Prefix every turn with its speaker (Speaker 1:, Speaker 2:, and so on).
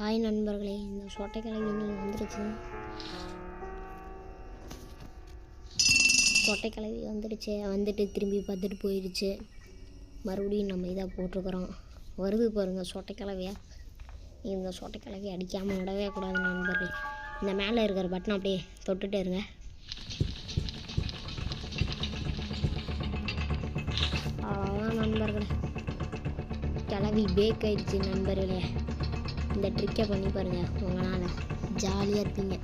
Speaker 1: Hi நண்பர்களே, இந்த சொட்டை கிழவி நீங்கள் வந்துடுச்சு. சொட்டை கிழவி வந்துடுச்சு, வந்துட்டு திரும்பி பார்த்துட்டு போயிடுச்சு. மறுபடியும் நம்ம இதாக போட்டிருக்கிறோம். வருது பாருங்கள் சொட்டை கிழவியா. இந்த சொட்டை கிழவி அடிக்காமல் விடவே கூடாது நண்பர்களே. இந்த மேலே இருக்கிற பட்டனை அப்படியே தொட்டுட்டே இருங்க. அவ்வளோதான் நண்பர்களே, கிழவி பேக் ஆயிடுச்சு நண்பர்களே. இந்த ட்ரிக்கை பண்ணி பாருங்கள், உங்களால் ஜாலியாக இருப்பீங்க.